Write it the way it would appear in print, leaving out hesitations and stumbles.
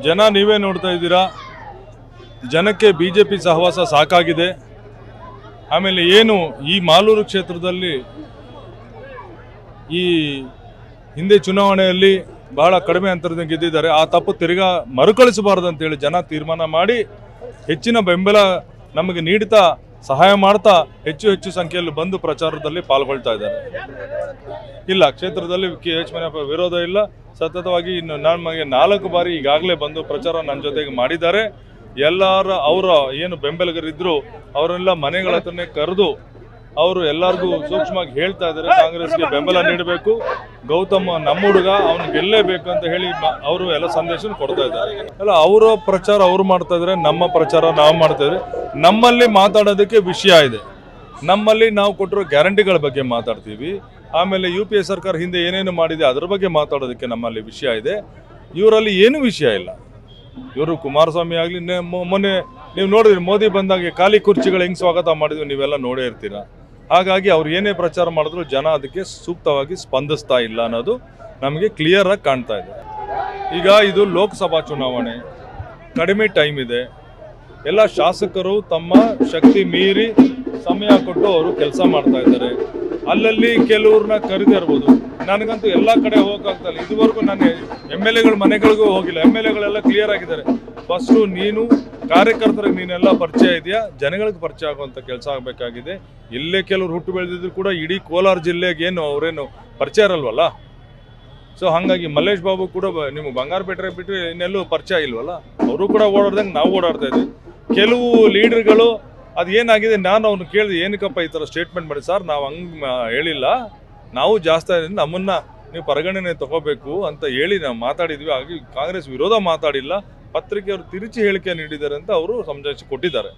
ಜನ ನೀವೇ ನೋಡ್ತಾ ಇದ್ದೀರಾ, ಜನಕ್ಕೆ ಬಿಜೆಪಿ ಸಹವಾಸ ಸಾಕಾಗಿದೆ. ಆಮೇಲೆ ಏನು ಈ ಮಾಲೂರು ಕ್ಷೇತ್ರದಲ್ಲಿ ಈ ಹಿಂದೆ ಚುನಾವಣೆಯಲ್ಲಿ ಬಹಳ ಕಡಿಮೆ ಅಂತರದಿಂದ ಗೆದ್ದಿದ್ದಾರೆ. ಆ ತಪ್ಪು ತಿರ್ಗಾ ಮರುಕಳಿಸಬಾರದು ಅಂತೇಳಿ ಜನ ತೀರ್ಮಾನ ಮಾಡಿ ಹೆಚ್ಚಿನ ಬೆಂಬಲ ನಮಗೆ ನೀಡ್ತಾ ಸಹಾಯ ಮಾಡ್ತಾ ಹೆಚ್ಚು ಸಂಖ್ಯೆಯಲ್ಲಿ ಬಂದು ಪ್ರಚಾರದಲ್ಲಿ ಪಾಲ್ಗೊಳ್ತಾ ಇದ್ದಾರೆ. ಇಲ್ಲ, ಕ್ಷೇತ್ರದಲ್ಲಿ KH ಮುನಿಯಪ್ಪ ವಿರೋಧ ಇಲ್ಲ. ಸತತವಾಗಿ ಇನ್ನು ನಮಗೆ 4 ಬಾರಿ ಈಗಾಗಲೇ ಬಂದು ಪ್ರಚಾರ ನನ್ನ ಜೊತೆಗೆ ಮಾಡಿದ್ದಾರೆ. ಅವರ ಏನು ಬೆಂಬಲಿಗರಿದ್ರು ಅವರೆಲ್ಲ ಮನೆಗಳ ಹತ್ರನೇ ಕರೆದು ಅವರು ಎಲ್ಲರಿಗೂ ಸೂಕ್ಷ್ಮವಾಗಿ ಹೇಳ್ತಾ ಇದ್ದಾರೆ, ಕಾಂಗ್ರೆಸ್ಗೆ ಬೆಂಬಲ ನೀಡಬೇಕು, ಗೌತಮ್ ನಮ್ಮ ಹುಡುಗ, ಅವನು ಗೆಲ್ಲೇಬೇಕು ಅಂತ ಹೇಳಿ ಅವರು ಎಲ್ಲ ಸಂದೇಶ ಕೊಡ್ತಾ ಇದ್ದಾರೆ. ಅಲ್ಲ, ಅವರ ಪ್ರಚಾರ ಅವ್ರು ಮಾಡ್ತಾ ಇದ್ದಾರೆ, ನಮ್ಮ ಪ್ರಚಾರ ನಾವು ಮಾಡ್ತಾ ಇದ್ರೆ. ನಮ್ಮಲ್ಲಿ ಮಾತಾಡೋದಕ್ಕೆ ವಿಷಯ ಇದೆ. ನಮ್ಮಲ್ಲಿ ನಾವು ಕೊಟ್ಟಿರೋ ಗ್ಯಾರಂಟಿಗಳ ಬಗ್ಗೆ ಮಾತಾಡ್ತೀವಿ. ಆಮೇಲೆ UPA ಸರ್ಕಾರ ಹಿಂದೆ ಏನೇನು ಮಾಡಿದೆ ಅದರ ಬಗ್ಗೆ ಮಾತಾಡೋದಕ್ಕೆ ನಮ್ಮಲ್ಲಿ ವಿಷಯ ಇದೆ. ಇವರಲ್ಲಿ ಏನೂ ವಿಷಯ ಇಲ್ಲ. ಇವರು ಕುಮಾರಸ್ವಾಮಿ ಆಗಲಿ, ಮೊನ್ನೆ ನೀವು ನೋಡಿದ್ರಿ ಮೋದಿ ಬಂದಾಗ ಖಾಲಿ ಕುರ್ಚಿಗಳು ಹೆಂಗೆ ಸ್ವಾಗತ ಮಾಡಿದ್ವಿ, ನೀವೆಲ್ಲ ನೋಡೇ ಇರ್ತೀರಾ. ಹಾಗಾಗಿ ಅವ್ರು ಏನೇ ಪ್ರಚಾರ ಮಾಡಿದ್ರು ಜನ ಅದಕ್ಕೆ ಸೂಕ್ತವಾಗಿ ಸ್ಪಂದಿಸ್ತಾ ಇಲ್ಲ ಅನ್ನೋದು ನಮಗೆ ಕ್ಲಿಯರ್ ಆಗಿ ಕಾಣ್ತಾ ಇದೆ. ಈಗ ಇದು ಲೋಕಸಭಾ ಚುನಾವಣೆ, ಕಡಿಮೆ ಟೈಮ್ ಇದೆ. ಎಲ್ಲ ಶಾಸಕರು ತಮ್ಮ ಶಕ್ತಿ ಮೀರಿ ಸಮಯ ಕೊಟ್ಟು ಅವರು ಕೆಲಸ ಮಾಡ್ತಾ ಇದ್ದಾರೆ. ಅಲ್ಲಲ್ಲಿ ಕೆಲವ್ರನ್ನ ಕರೆದಿರ್ಬೋದು. ನನಗಂತೂ ಎಲ್ಲ ಕಡೆ ಹೋಗೋಕ್ಕಾಗ್ತಲ್ಲ. ಇದುವರೆಗೂ ನಾನು MLAಗಳ ಮನೆಗಳಿಗೂ ಹೋಗಿಲ್ಲ. MLAಗಳೆಲ್ಲ ಕ್ಲಿಯರ್ ಆಗಿದ್ದಾರೆ. ಫಸ್ಟು ನೀನು ಕಾರ್ಯಕರ್ತರಿಗೆ ನೀನೆಲ್ಲ ಪರಿಚಯ ಇದೆಯಾ, ಜನಗಳಿಗೆ ಪರಿಚಯ ಆಗುವಂಥ ಕೆಲಸ ಆಗಬೇಕಾಗಿದೆ. ಇಲ್ಲೇ ಕೆಲವ್ರು ಹುಟ್ಟು ಬೆಳೆದಿದ್ರು ಕೂಡ ಇಡೀ ಕೋಲಾರ ಜಿಲ್ಲೆಗೆ ಅವರೇನು ಪರಿಚಯ ಇರಲ್ವಲ್ಲ. ಸೊ ಹಾಗಾಗಿ ಮಲ್ಲೇಶ್ ಬಾಬು ಕೂಡ ನಿಮ್ಗೆ ಬಂಗಾರಪೇಟೆ ಬಿಟ್ಟರೆ ಇನ್ನೆಲ್ಲೂ ಪರಿಚಯ ಇಲ್ವಲ್ಲ. ಅವರು ಕೂಡ ಓಡಾಡ್ದಂಗೆ ನಾವು ಓಡಾಡ್ತಾ ಇದ್ವಿ. ಕೆಲವು ಲೀಡರ್ಗಳು ಅದೇನಾಗಿದೆ, ನಾನು ಅವ್ನು ಕೇಳಿದೆ, ಏನಕ್ಕಪ್ಪ ಈ ಥರ ಸ್ಟೇಟ್ಮೆಂಟ್ ಮಾಡಿ ಸರ್, ನಾವು ಹಂಗೆ ಹೇಳಿಲ್ಲ, ನಾವು ಜಾಸ್ತಿ ನಮ್ಮನ್ನು ನೀವು ಪರಿಗಣನೆ ತಗೋಬೇಕು ಅಂತ ಹೇಳಿ ನಾವು ಮಾತಾಡಿದ್ವಿ. ಹಾಗೆ ಕಾಂಗ್ರೆಸ್ ವಿರೋಧ ಮಾತಾಡಿಲ್ಲ, ಪತ್ರಿಕೆಯವರು ತಿರುಚಿ ಹೇಳಿಕೆ ನೀಡಿದ್ದಾರೆ ಅಂತ ಅವರು ಸಮಜಾಯಿಷಿ ಕೊಟ್ಟಿದ್ದಾರೆ.